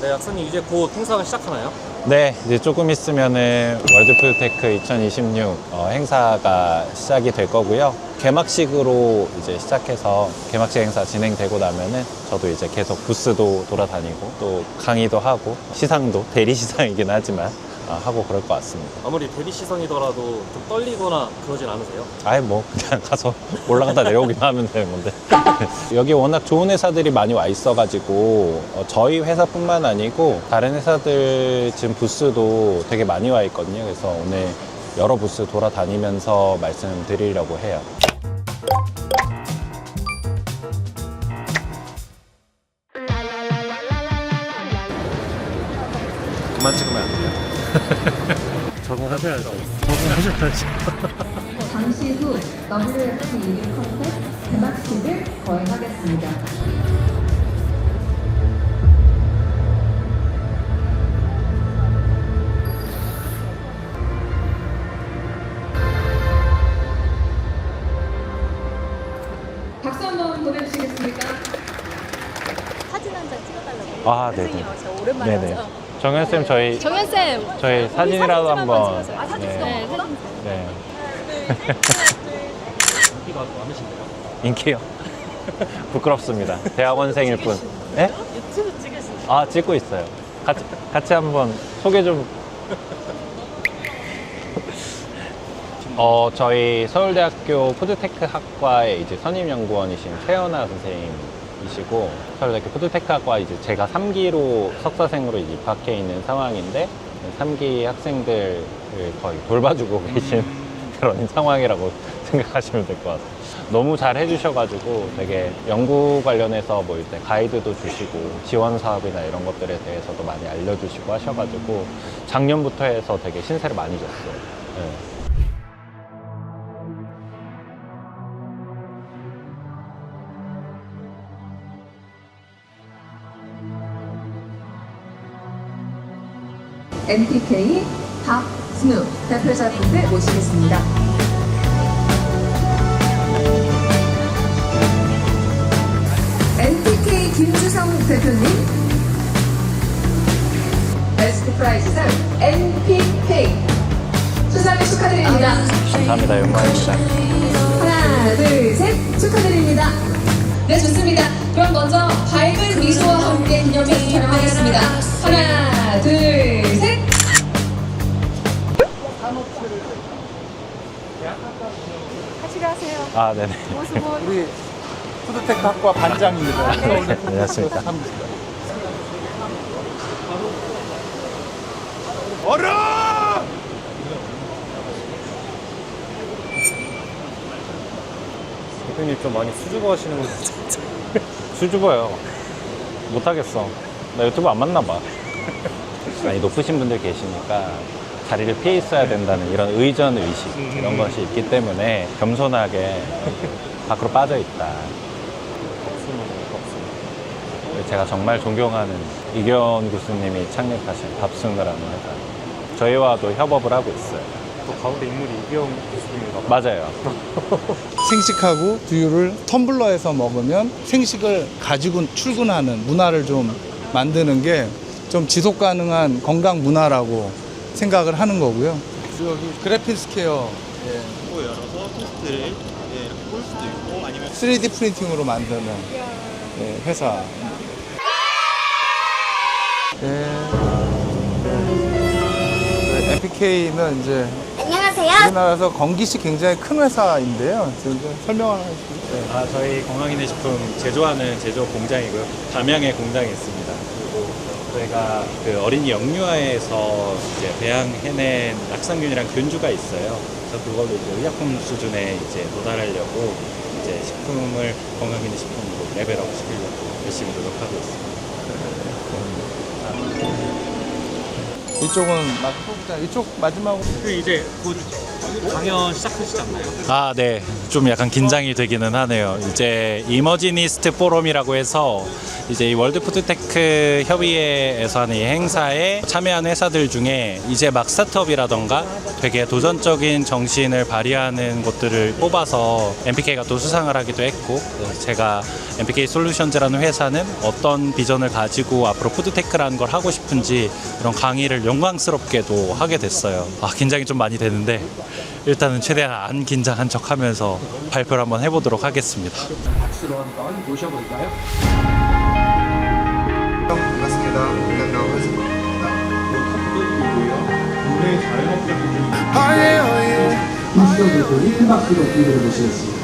네, 약사님 이제 곧 행사가 시작하나요? 네, 이제 조금 있으면은 월드푸드테크 2026 행사가 시작이 될 거고요. 개막식으로 이제 시작해서 개막식 행사 진행되고 나면은 저도 이제 계속 부스도 돌아다니고 또 강의도 하고 시상도 대리 시상이긴 하지만 하고 그럴 것 같습니다. 아무리 대리 시상이더라도 좀 떨리거나 그러진 않으세요? 아예 뭐 그냥 가서 올라갔다 내려오기만 하면 되는 건데 여기 워낙 좋은 회사들이 많이 와 있어가지고 저희 회사뿐만 아니고 다른 회사들 지금 부스도 되게 많이 와 있거든요. 그래서 오늘 여러 부스 돌아다니면서 말씀드리려고 해요. 그만 찍으면 안 돼요? 적응하셔야죠. 적응하셔야죠. 잠시 후 WFT 1위 컨셉 개막식을 거행하겠습니다. 박수 한번 보내주시겠습니까? 사진 한 장 찍어달라고. 아, 네네. 선생님, 진짜 오랜만에 네네. 와서. 정현쌤 저희 정현쌤. 사진이라도 한번. 찍어서요. 사진 네. 네, 사진. 네. 인기가 많으신데요? 인기요? 부끄럽습니다. 대학원생일 뿐. 네? 유튜브 찍으시는 아, 찍고 있어요. 같이 한번 소개 좀. 저희 서울대학교 푸드테크 학과의 이제 선임연구원이신 최연아 선생님이시고, 서울대학교 푸드테크 학과 이제 제가 3기로 석사생으로 이제 입학해 있는 상황인데, 3기 학생들을 거의 돌봐주고 계신 그런 상황이라고 생각하시면 될 것 같아요. 너무 잘 해주셔가지고 되게 연구 관련해서 뭐 일단 가이드도 주시고 지원 사업이나 이런 것들에 대해서도 많이 알려주시고 하셔가지고 작년부터 해서 되게 신세를 많이 졌어요. 네. MPK 박진우 대표자분들 모시겠습니다. MPK 김주성 대표님, 베스트 프라이즈상 MPK 수상을 축하드립니다. 감사합니다. 영광입니다. 하나, 둘, 셋 축하드립니다. 네, 좋습니다. 그럼 먼저 밝은 미소와 함께 기념사진 촬영하겠습니다. 하나, 둘, 셋. 같이 가세요. 아, 네네. 모습은 우리 푸드테크 학과 반장입니다. 네, 안녕하십니까. 얼어! 대표님 좀 많이 수줍어 하시는 것 같아요. 수줍어요. 못하겠어. 나 유튜브 안 맞나 봐. 아니, 높으신 분들 계시니까 자리를 피해 있어야 된다는 이런 의전 의식 이런 것이 있기 때문에 겸손하게 밖으로 빠져 있다. 제가 정말 존경하는 이견 교수님이 창립하신 밥순우라는 회사, 저희와도 협업을 하고 있어요. 또 가운데 인물이 이기영 교수님인가 봐요. 맞아요. 생식하고 두유를 텀블러에서 먹으면 생식을 가지고 출근하는 문화를 좀 만드는 게 좀 지속 가능한 건강 문화라고 생각을 하는 거고요. 여기 그래핀 스퀘어 또 열어서 토스트를 이렇게 볼 수도 있고 아니면 3D 프린팅으로 만드는 회사. MPK는 이제 안녕하세요. 우리나라에서 건기식 굉장히 큰 회사인데요. 지금 설명을 하시죠. 저희 건강기능식품 제조하는 제조 공장이고요. 담양에 공장이 있습니다. 그리고 저희가 그 어린이 영유아에서 이제 배양해낸 낙상균이랑 균주가 있어요. 그래서 그걸로 이제 의약품 수준에 이제 도달하려고 이제 식품을 건강기능식품으로 레벨업 시키려고 열심히 노력하고 있습니다. 이쪽은 마지막으로 그 이제 곧 강연 시작하시지 않나요? 아, 네. 좀 약간 긴장이 되기는 하네요. 이제 이머지니스트 포럼이라고 해서 이제 이 월드 푸드테크 협의회에서 하는 이 행사에 참여한 회사들 중에 이제 막 스타트업이라던가 되게 도전적인 정신을 발휘하는 곳들을 뽑아서 MPK가 또 수상을 하기도 했고, 제가 MPK 솔루션즈라는 회사는 어떤 비전을 가지고 앞으로 푸드테크라는 걸 하고 싶은지 이런 강의를 영광스럽게도 하게 됐어요. 긴장이 좀 많이 되는데 일단은 최대한 안 긴장한 척 하면서 발표를 한번 해보도록 하겠습니다. 박수로 모셔볼까요? 반갑습니다. 민간다운 회사입니다. 노래 잘 먹는 김수영 대표님 큰 박수로 기대를 모시겠습니다.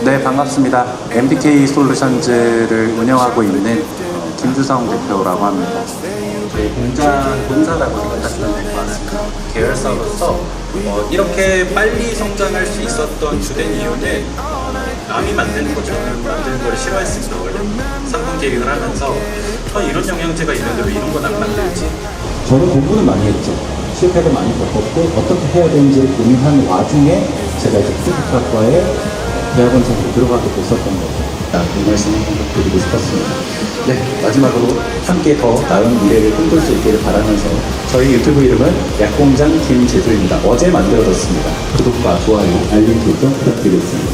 네, 반갑습니다. MPK 솔루션즈를 운영하고 있는 김주성 대표라고 합니다. 저희 공장 본사라고 생각하시면 될 것 같습니다. 계열사로서 이렇게 빨리 성장할 수 있었던 주된 이유는 남이 만드는 거 저는 만드는 걸 싫어했습니다. 원래 상품 계획을 하면서 이런 영양제가 있는데 왜 이런 건 안 만들지? 저는 공부는 많이 했죠. 실패도 많이 겪었고 어떻게 해야 되는지 고민하는 와중에 제가 이제 푸드테크학과에 대학원생으로 들어가게 됐었던 거죠. 이 말씀 한번 드리고 싶었습니다. 네, 마지막으로 함께 더 나은 미래를 꿈꿀 수 있기를 바라면서 저희 유튜브 이름은 약공장 김제주입니다. 어제 만들어졌습니다. 구독과 좋아요, 알림 설정 부탁드리겠습니다.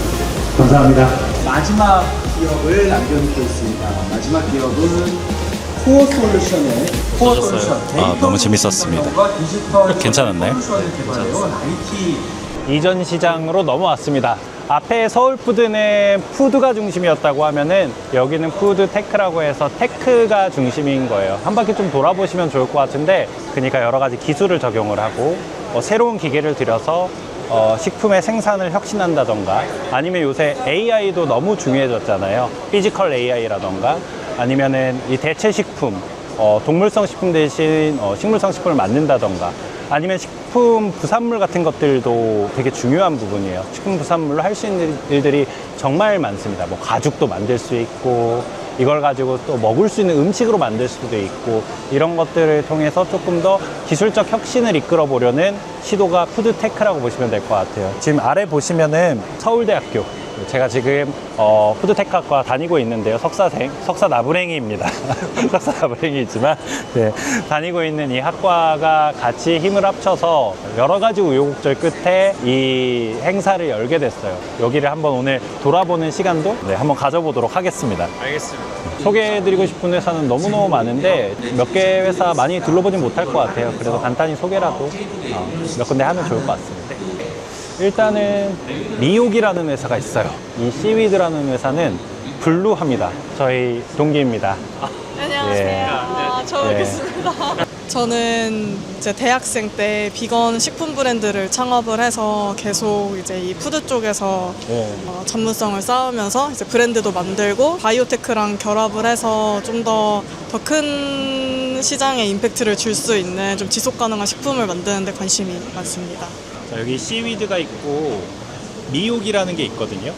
감사합니다. 마지막 기업을 남겨놓고 있습니다. 마지막 기업은 코어 솔루션의 코어 솔루션. 너무 재밌었습니다. 괜찮았나요? 이전 시장으로 넘어왔습니다. 앞에 서울푸드는 푸드가 중심이었다고 하면은 여기는 푸드테크라고 해서 테크가 중심인 거예요. 한 바퀴 좀 돌아보시면 좋을 것 같은데, 그러니까 여러 가지 기술을 적용을 하고 새로운 기계를 들여서 식품의 생산을 혁신한다던가, 아니면 요새 AI도 너무 중요해졌잖아요. 피지컬 AI라던가, 아니면은 이 대체 식품, 동물성 식품 대신 식물성 식품을 만든다던가, 아니면 식품 부산물 같은 것들도 되게 중요한 부분이에요. 식품 부산물로 할 수 있는 일들이 정말 많습니다. 뭐 가죽도 만들 수 있고, 이걸 가지고 또 먹을 수 있는 음식으로 만들 수도 있고, 이런 것들을 통해서 조금 더 기술적 혁신을 이끌어 보려는 시도가 푸드테크라고 보시면 될 것 같아요. 지금 아래 보시면은 서울대학교, 제가 지금 푸드테크학과 다니고 있는데요. 석사 나부랭이입니다. 석사 나부랭이지만 네, 다니고 있는 이 학과가 같이 힘을 합쳐서 여러 가지 우여곡절 끝에 이 행사를 열게 됐어요. 여기를 한번 오늘 돌아보는 시간도 한번 가져보도록 하겠습니다. 알겠습니다. 소개해드리고 싶은 회사는 너무너무 많은데 몇 개 회사 많이 둘러보진 못할 것 같아요. 그래서 간단히 소개라도 몇 군데 하면 좋을 것 같습니다. 일단은 미옥이라는 회사가 있어요. 이 씨위드라는 회사는 블루합니다. 저희 동기입니다. 안녕하세요. 처음 뵙겠습니다. 저는 이제 대학생 때 비건 식품 브랜드를 창업을 해서 계속 이제 이 푸드 쪽에서 전문성을 쌓으면서 이제 브랜드도 만들고 바이오테크랑 결합을 해서 좀 더 큰 시장에 임팩트를 줄 수 있는 좀 지속 가능한 식품을 만드는 데 관심이 많습니다. 자, 여기 씨위드가 있고 미옥이라는 게 있거든요.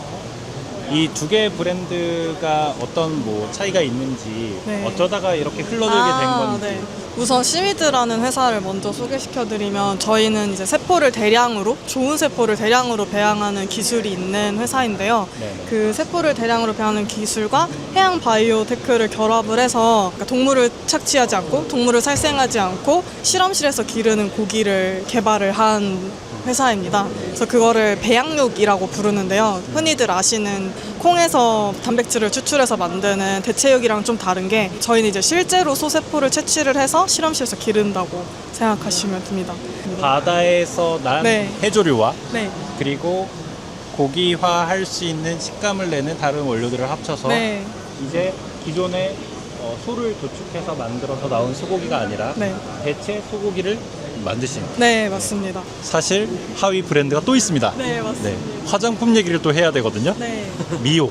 이 두 개의 브랜드가 어떤 뭐 차이가 있는지, 네. 어쩌다가 이렇게 흘러들게 된 건지. 네. 우선 씨위드라는 회사를 먼저 소개시켜드리면, 저희는 이제 세포를 대량으로, 좋은 세포를 대량으로 배양하는 기술이 있는 회사인데요. 네네. 그 세포를 대량으로 배양하는 기술과 해양 바이오테크를 결합을 해서, 그러니까 동물을 착취하지 않고 동물을 살생하지 않고 실험실에서 기르는 고기를 개발을 한 회사입니다. 그래서 그거를 배양육이라고 부르는데요. 흔히들 아시는 콩에서 단백질을 추출해서 만드는 대체육이랑 좀 다른 게, 저희는 이제 실제로 소세포를 채취를 해서 실험실에서 기른다고 생각하시면 됩니다. 바다에서 난 네. 해조류와 네. 그리고 고기화할 수 있는 식감을 내는 다른 원료들을 합쳐서 네. 이제 기존의 소를 도축해서 만들어서 나온 소고기가 아니라 네. 대체 소고기를 만드신. 네, 맞습니다. 사실 하위 브랜드가 또 있습니다. 네, 맞습니다. 화장품 얘기를 또 해야 되거든요. 네. 미옥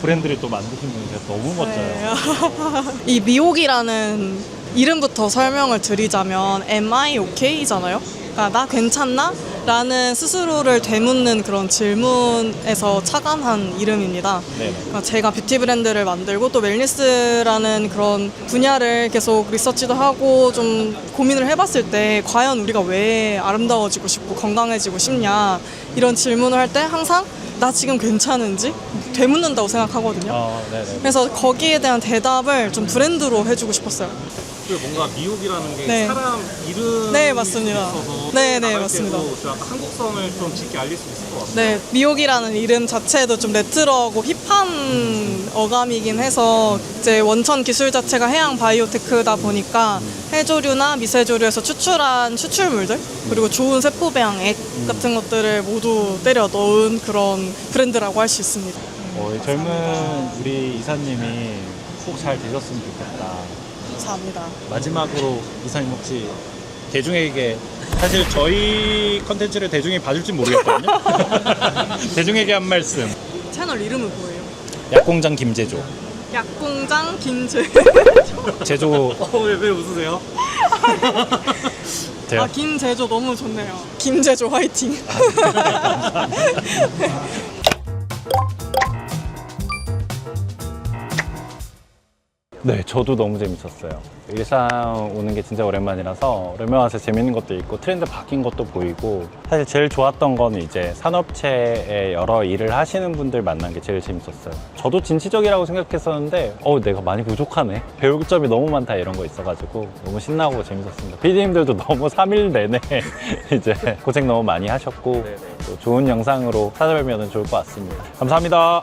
브랜드를 또 만드신 분이 너무 멋져요. 네. 이 미옥이라는 이름부터 설명을 드리자면 MIOK잖아요. 그러니까 나 괜찮나? 라는 스스로를 되묻는 그런 질문에서 착안한 이름입니다. 네네. 그러니까 제가 뷰티 브랜드를 만들고 또 웰니스라는 그런 분야를 계속 리서치도 하고 좀 고민을 해봤을 때 과연 우리가 왜 아름다워지고 싶고 건강해지고 싶냐 이런 질문을 할 때 항상 나 지금 괜찮은지 되묻는다고 생각하거든요. 네네. 그래서 거기에 대한 대답을 좀 브랜드로 해주고 싶었어요. 그 뭔가 미국이라는 게 네. 사람 이름 네, 맞습니다. 있어서 네, 나갈 맞습니다. 때도 좀 약간 한국성을 좀 짙게 알릴 수 있을 것 같아요. 네, 미옥이라는 이름 자체도 좀 레트로하고 힙한 어감이긴 해서 이제 원천 기술 자체가 해양 바이오테크다 보니까 해조류나 미세조류에서 추출한 추출물들 그리고 좋은 세포 배양액 같은 것들을 모두 때려 넣은 그런 브랜드라고 할 수 있습니다. 젊은 우리 이사님이 꼭 잘 되셨으면 좋겠다. 감사합니다. 마지막으로 이사님 혹시 대중에게 사실 저희 컨텐츠를 대중이 봐줄지 모르겠거든요. 대중에게 한 말씀. 채널 이름은 뭐예요? 약공장 김제조. 약공장 김제. 제조 왜 웃으세요? 돼요. 아, 김제조 너무 좋네요. 김제조 화이팅. 네, 저도 너무 재밌었어요. 일산 오는 게 진짜 오랜만이라서 오랜만에 와서 재밌는 것도 있고 트렌드 바뀐 것도 보이고 사실 제일 좋았던 건 이제 산업체에 여러 일을 하시는 분들 만난 게 제일 재밌었어요. 저도 진취적이라고 생각했었는데 내가 많이 부족하네. 배울 점이 너무 많다 이런 거 있어가지고 너무 신나고 재밌었습니다. PD님들도 너무 3일 내내 이제 고생 너무 많이 하셨고 또 좋은 영상으로 찾아뵈면 좋을 것 같습니다. 감사합니다.